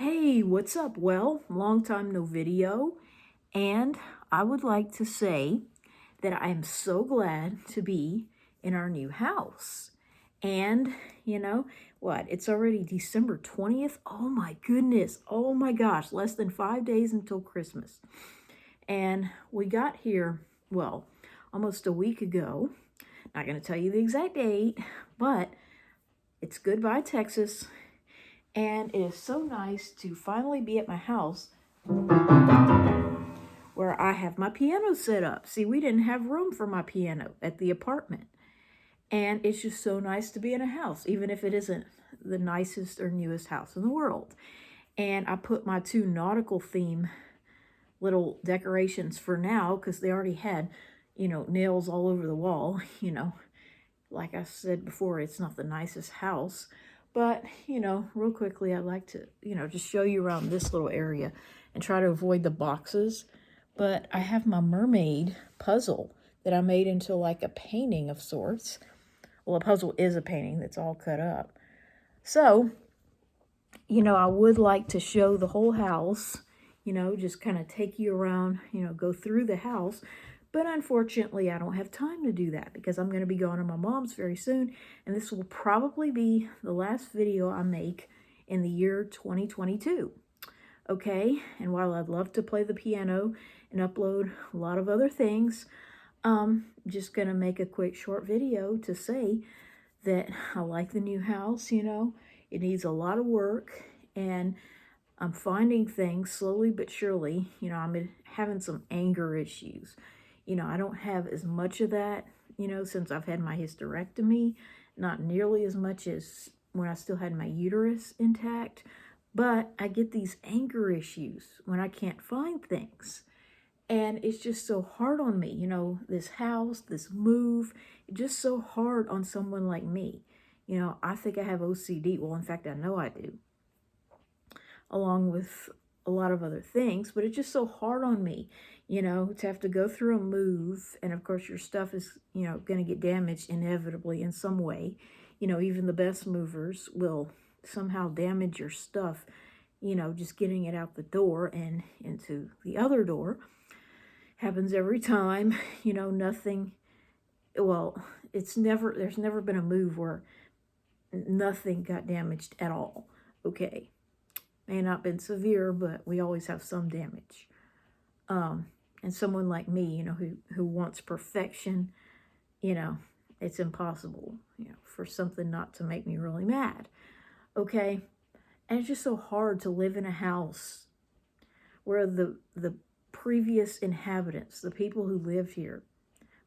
Hey, what's up? Well, long time no video, and I would like to say that I am so glad to be in our new house. And you know what? It's already December 20th. Oh my goodness. Oh my gosh, less than 5 days until Christmas. And we got here, well, almost a week ago. Not going to tell you the exact date, but it's goodbye, Texas. And it is so nice to finally be at my house where I have my piano set up. See, we didn't have room for my piano at the apartment. And it's just so nice to be in a house, even if it isn't the nicest or newest house in the world. And I put my two nautical theme little decorations for now because they already had, nails all over the wall. Like I said before, it's not the nicest house. But, real quickly, I'd like to, just show you around this little area and try to avoid the boxes. But I have my mermaid puzzle that I made into like a painting of sorts. Well, a puzzle is a painting that's all cut up. So, I would like to show the whole house, just kind of take you around, go through the house. But unfortunately, I don't have time to do that because I'm going to be going to my mom's very soon. And this will probably be the last video I make in the year 2022. Okay, and while I'd love to play the piano and upload a lot of other things, just going to make a quick short video to say that I like the new house, It needs a lot of work, and I'm finding things slowly but surely. I'm having some anger issues. I don't have as much of that, since I've had my hysterectomy, not nearly as much as when I still had my uterus intact, but I get these anger issues when I can't find things. And it's just so hard on me, this house, this move, just so hard on someone like me. I think I have OCD. Well, in fact, I know I do, along with a lot of other things, but it's just so hard on me, to have to go through a move. And of course, your stuff is, going to get damaged inevitably in some way. Even the best movers will somehow damage your stuff, just getting it out the door and into the other door. Happens every time, nothing, well, there's never been a move where nothing got damaged at all, okay? May not been severe, but we always have some damage. And someone like me, who wants perfection, it's impossible, for something not to make me really mad, okay? And it's just so hard to live in a house where the previous inhabitants, the people who lived here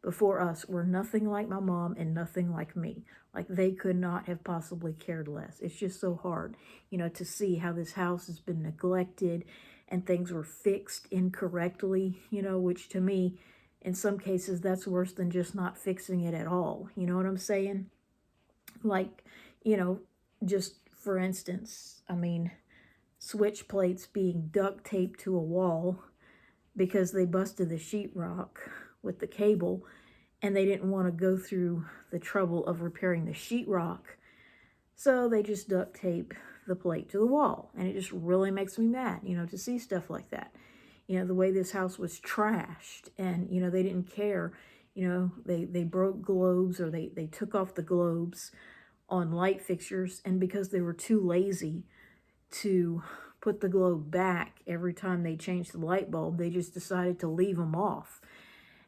before us, were nothing like my mom and nothing like me. Like, they could not have possibly cared less. It's just so hard, to see how this house has been neglected and things were fixed incorrectly, which to me, in some cases, that's worse than just not fixing it at all. You know what I'm saying? Like, just for instance, switch plates being duct taped to a wall because they busted the sheetrock with the cable, and they didn't want to go through the trouble of repairing the sheetrock, so they just duct tape the plate to the wall. And it just really makes me mad, to see stuff like that. The way this house was trashed, and, they didn't care. They broke globes, or they took off the globes on light fixtures, and because they were too lazy to put the globe back every time they changed the light bulb, they just decided to leave them off.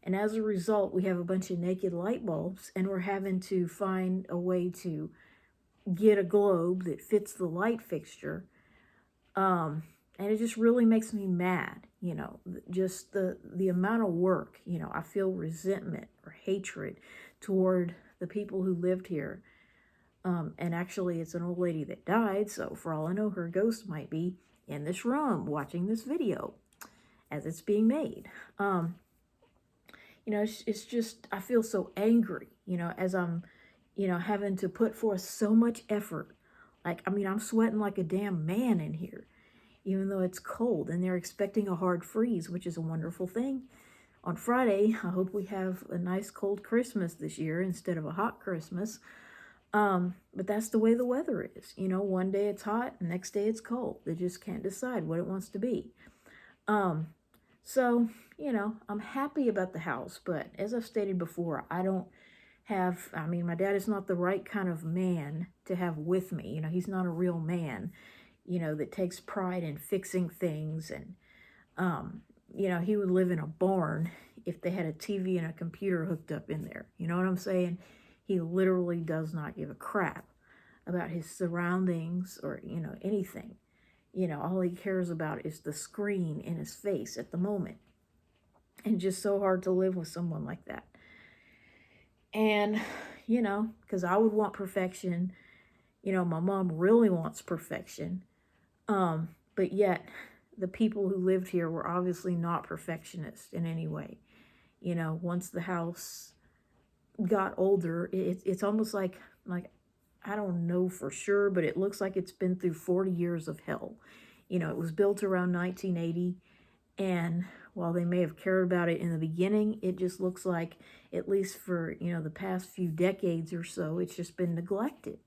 And as a result, we have a bunch of naked light bulbs, and we're having to find a way to get a globe that fits the light fixture. And it just really makes me mad, just the amount of work. I feel resentment or hatred toward the people who lived here. And actually, it's an old lady that died, so for all I know, her ghost might be in this room watching this video as it's being made. It's just, I feel so angry, as I'm, having to put forth so much effort. Like, I'm sweating like a damn man in here, even though it's cold, and they're expecting a hard freeze, which is a wonderful thing. On Friday, I hope we have a nice cold Christmas this year instead of a hot Christmas. But that's the way the weather is. You know, one day it's hot, the next day it's cold. They just can't decide what it wants to be. Um, so, you know, I'm happy about the house, but as I've stated before, I mean, my dad is not the right kind of man to have with me. You know, he's not a real man, you know, that takes pride in fixing things. And, you know, he would live in a barn if they had a TV and a computer hooked up in there. You know what I'm saying? He literally does not give a crap about his surroundings or, you know, anything. You know, all he cares about is the screen in his face at the moment. And just so hard to live with someone like that. And, you know, because I would want perfection. You know, my mom really wants perfection. But yet, the people who lived here were obviously not perfectionists in any way. You know, once the house got older, it's almost like I don't know for sure, but it looks like it's been through 40 years of hell. You know, it was built around 1980, and while they may have cared about it in the beginning, it just looks like, at least for, you know, the past few decades or so, it's just been neglected.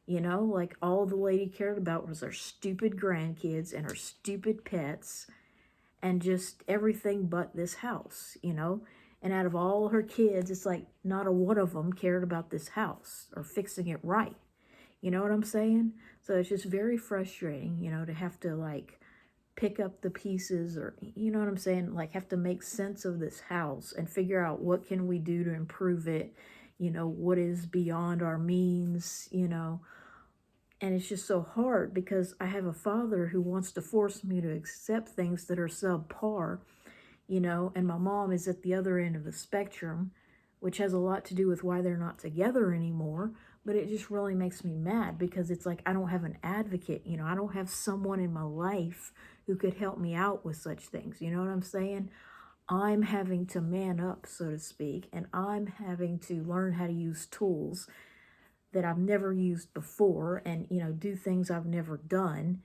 You know, like all the lady cared about was her stupid grandkids and her stupid pets and just everything but this house, you know. And out of all her kids, it's like not a one of them cared about this house or fixing it right. You know what I'm saying? So it's just very frustrating, you know, to have to like pick up the pieces, or you know what I'm saying, like have to make sense of this house and figure out what can we do to improve it, you know, what is beyond our means, you know. And it's just so hard because I have a father who wants to force me to accept things that are subpar, you know, and my mom is at the other end of the spectrum, which has a lot to do with why they're not together anymore. But it just really makes me mad because it's like I don't have an advocate, you know, I don't have someone in my life who could help me out with such things. You know what I'm saying? I'm having to man up, so to speak, and I'm having to learn how to use tools that I've never used before and, you know, do things I've never done.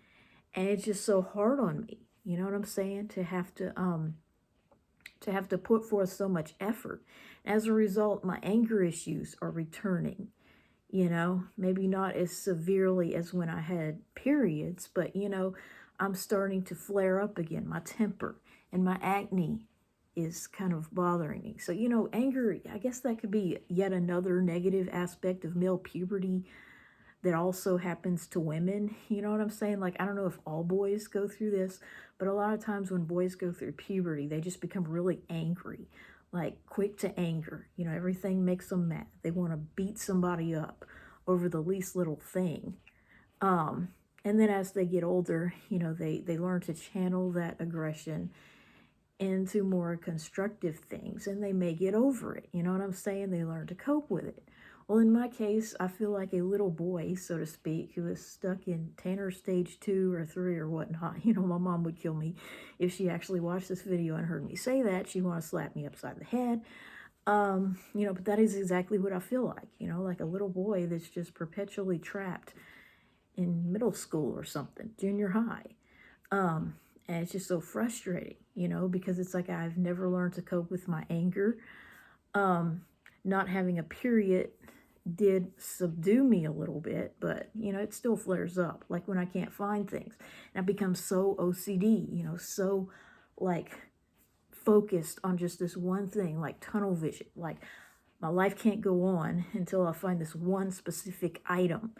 And it's just so hard on me. You know what I'm saying? To have to put forth so much effort. As a result, my anger issues are returning. You know, maybe not as severely as when I had periods, but you know, I'm starting to flare up again. My temper and my acne is kind of bothering me. So, you know, anger, I guess that could be yet another negative aspect of male puberty that also happens to women. You know what I'm saying? Like, I don't know if all boys go through this, but a lot of times when boys go through puberty, they just become really angry, like quick to anger. You know, everything makes them mad. They want to beat somebody up over the least little thing. And then as they get older, you know, they learn to channel that aggression into more constructive things, and they may get over it. You know what I'm saying? They learn to cope with it. Well, in my case, I feel like a little boy, so to speak, who is stuck in Tanner stage 2 or 3 or whatnot. You know, my mom would kill me if she actually watched this video and heard me say that. She'd want to slap me upside the head. You know, but that is exactly what I feel like, you know, like a little boy that's just perpetually trapped in middle school or something, junior high. And it's just so frustrating, you know, because it's like I've never learned to cope with my anger. Not having a period did subdue me a little bit, but, you know, it still flares up, like when I can't find things. And I become so OCD, you know, so, like, focused on just this one thing, like tunnel vision. Like, my life can't go on until I find this one specific item.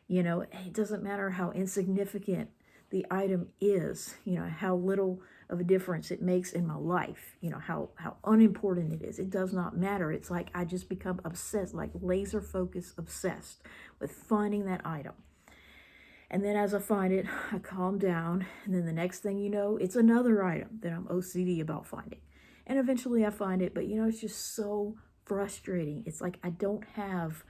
You know, it doesn't matter how insignificant the item is, you know, how little of a difference it makes in my life, you know, how unimportant it is. It does not matter. It's like I just become obsessed, like laser focus obsessed with finding that item. And then as I find it, I calm down. And then the next thing you know, it's another item that I'm OCD about finding. And eventually I find it, but you know, it's just so frustrating. It's like I don't have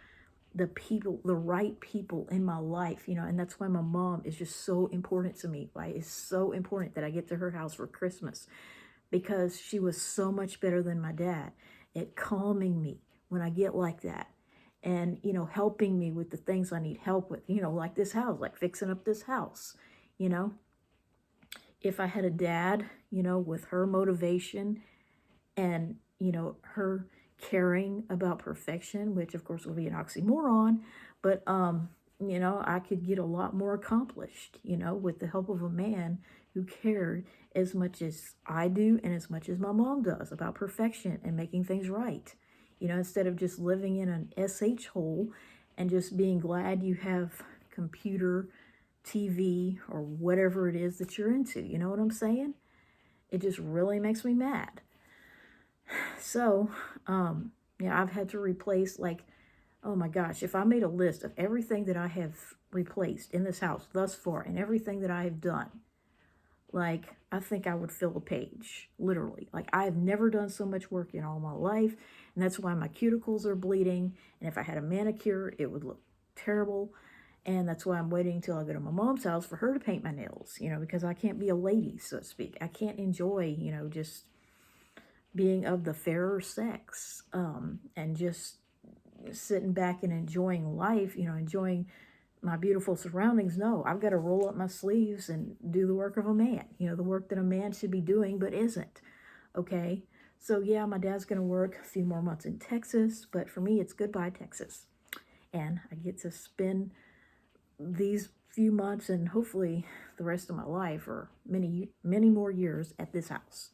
the people, the right people in my life, you know, and that's why my mom is just so important to me. Why it's so important that I get to her house for Christmas, because she was so much better than my dad at calming me when I get like that, and, you know, helping me with the things I need help with, you know, like this house, like fixing up this house, you know. If I had a dad, you know, with her motivation and, you know, her caring about perfection, which of course will be an oxymoron, But, I could get a lot more accomplished, with the help of a man who cared as much as I do and as much as my mom does about perfection and making things right. Instead of just living in an SH hole and just being glad you have computer, TV, or whatever it is that you're into. You know what I'm saying? It just really makes me mad. So, I've had to replace, like, oh my gosh, if I made a list of everything that I have replaced in this house thus far and everything that I have done, like, I think I would fill a page, literally. Like, I have never done so much work in all my life, and that's why my cuticles are bleeding, and if I had a manicure, it would look terrible, and that's why I'm waiting until I go to my mom's house for her to paint my nails, because I can't be a lady, so to speak. I can't enjoy, just being of the fairer sex, and just sitting back and enjoying life, enjoying my beautiful surroundings. No, I've got to roll up my sleeves and do the work of a man, the work that a man should be doing but isn't. Okay, so yeah, my dad's going to work a few more months in Texas, but for me, it's goodbye, Texas. And I get to spend these few months and hopefully the rest of my life, or many, many more years, at this house.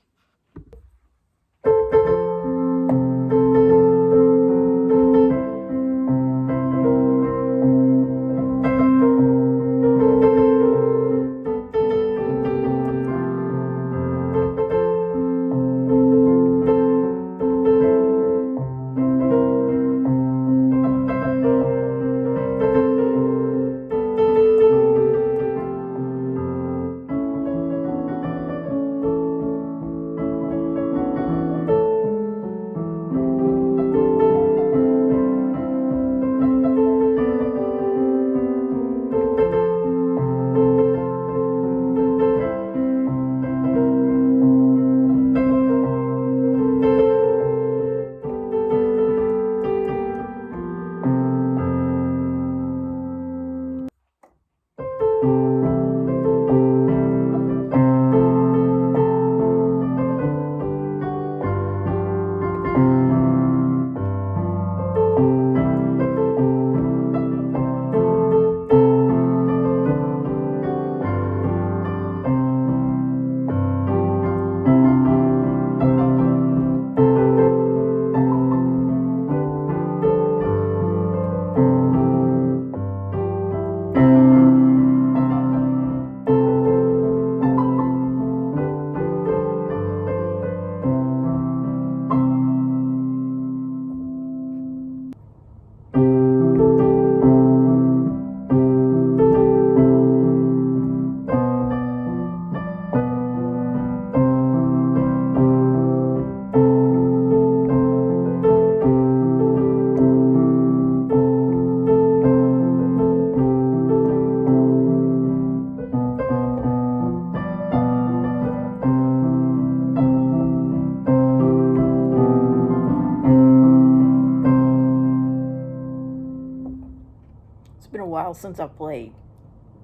It's been a while since I've played.